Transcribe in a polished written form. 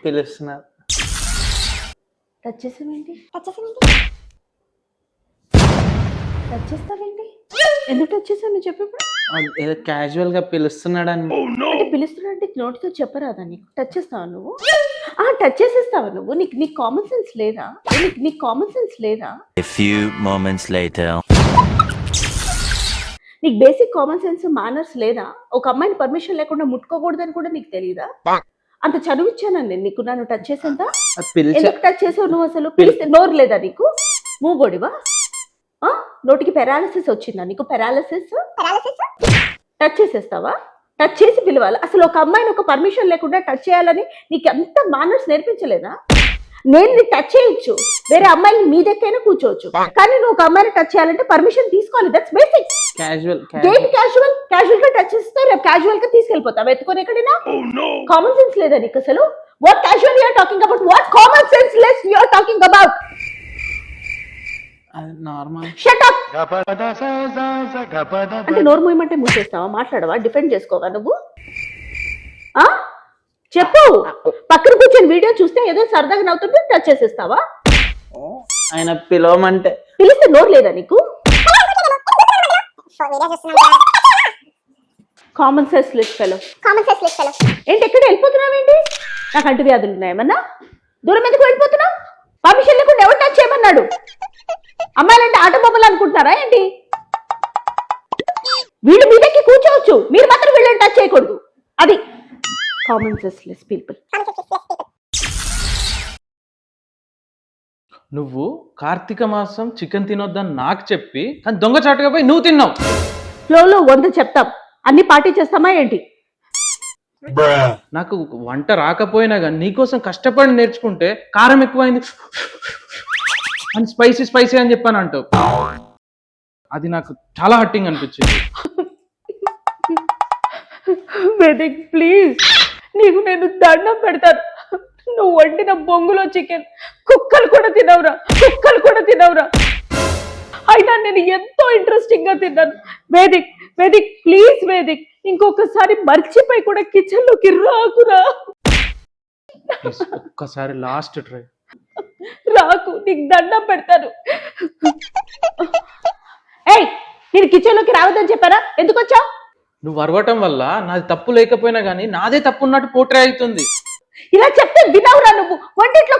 పిలుస్తున్నారు. టచ్ చేస్తావేంటి? ఎందుకు టచ్ చేసావు నువ్వు చెప్పు ఇప్పుడు? ఏదో క్యాజువల్ గా పిలుస్తున్నాడని. అంటే పిలుస్తున్నాడంటే నోటితో చెప్పరాదా నీకు? టచ్ చేస్తావా నువ్వు? టచ్ చేసేస్తావా నువ్వు? నీకు కామన్ సెన్స్ లేదా? నీకు కామన్ సెన్స్ లేదా? A few moments later. నీకు బేసిక్ కామన్ సెన్స్ మేనర్స్ లేదా? ఒక అమ్మాయిని పర్మిషన్ లేకుండా ముట్టుకోకూడదని కూడా నీకు తెలియదా? అంత చదివిచ్చాను నేను నీకు. నన్ను టచ్ చేసేంత ఎందుకు టచ్ చేసావు నువ్వు? అసలు పిలిస్తే నోరు లేదా నీకు? మూగోడివా? నోటికి పెరాలసిస్ వచ్చిందా నీకు? Paralysis touch చేసేస్తావా? టచ్ చేసి పిలవాలి. అసలు ఒక అమ్మాయిని ఒక పర్మిషన్ లేకుండా టచ్ చేయాలని నీకు ఎంత మేనర్స్ నేర్పించలేదా? నేను నీ టచ్ చేయొచ్చు, వేరే అమ్మాయిని మీ దగ్గరైనా కూర్చోవచ్చు, కానీ నువ్వు ఒక అమ్మాయిని టచ్ చేయాలంటే పర్మిషన్ తీసుకోవాలి. That's basic. క్యాజువల్ గా టచ్ చేస్తే రేపు క్యాజువల్ గా తీసుకెళ్ళిపోతావు ఎత్తుకొని ఎక్కడైనా. కామన్ సెన్స్ లేదా నీకు అసలు? What casual you are talking about? What common sense less you are talking about? Normal. Shut up. అంటే నోరు మూయమంటే మూసేస్తావా? మాట్లాడవా? డిఫెండ్ చేసుకోవా నువ్వు? చెప్పు. పక్కన కూర్చొని వీడియో చూస్తే ఏదో సరదాగా నవ్వుతుంటే టచ్ చేసేస్తావా? ఆయన పిలవమంటే పిలిస్తే నోరు లేదా నీకు? Common sense less fellow. ఏంటి ఎక్కడ వెళ్ళిపోతున్నావేంటి? నాకు అంటు వ్యాధులు ఉన్నాయేమన్నా? దూరం ఎందుకు వెళ్ళిపోతున్నావు? పర్మిషన్ లేకుండా ఎవరు టచ్ చేయమన్నాడు? అమ్మాయిలంటే ఆటో బొమ్మలు అనుకుంటున్నారా ఏంటి? వీళ్ళు మీ దగ్గర కూర్చోవచ్చు, మీరు మాత్రం వీళ్ళని టచ్ చేయకూడదు. అది కామన్ సెన్స్ లెస్ పీపుల్. నువ్వు కార్తీక మాసం చికెన్ తినొద్దని నాకు చెప్పి కానీ దొంగచాటుగా పోయి నువ్వు తిన్నావు. ఫ్లోలో 100 చెప్తాం, అన్ని పార్టీ చేస్తామా ఏంటి? నాకు వంట రాకపోయినా కానీ నీకోసం కష్టపడి నేర్చుకుంటే కారం ఎక్కువైంది అని స్పైసీ అని చెప్పాను అంటావు. అది నాకు చాలా హర్టింగ్ అనిపించింది. వేదిక్ ప్లీజ్, నీకు నేను దండం పెడతాను. నువ్వు వండిన బొంగులో చికెన్ కుక్కలు కూడా తినవురా. అయినా నేను ఎంతో ఇంట్రెస్టింగ్ గా తిన్నాను. వేదిక్ ప్లీజ్ వేదిక్, ఇంకొకసారి మర్చిపోయి కూడా కిచెన్ లోకి రాకురా. ఒక్కసారి లాస్ట్ ట్రై. రాకు, నీకు దండం పెడతాను. ఏయ్, నేను కిచెన్ లోకి రావద్దని చెప్పారా? ఎందుకు వచ్చావు? నువ్వు అరవటం వల్ల నాది తప్పు లేకపోయినా కానీ నాదే తప్పు ఉన్నట్టు పోట్రే అవుతుంది. ఇలా చెప్తే వినవురా నువ్వు? వంటిట్లో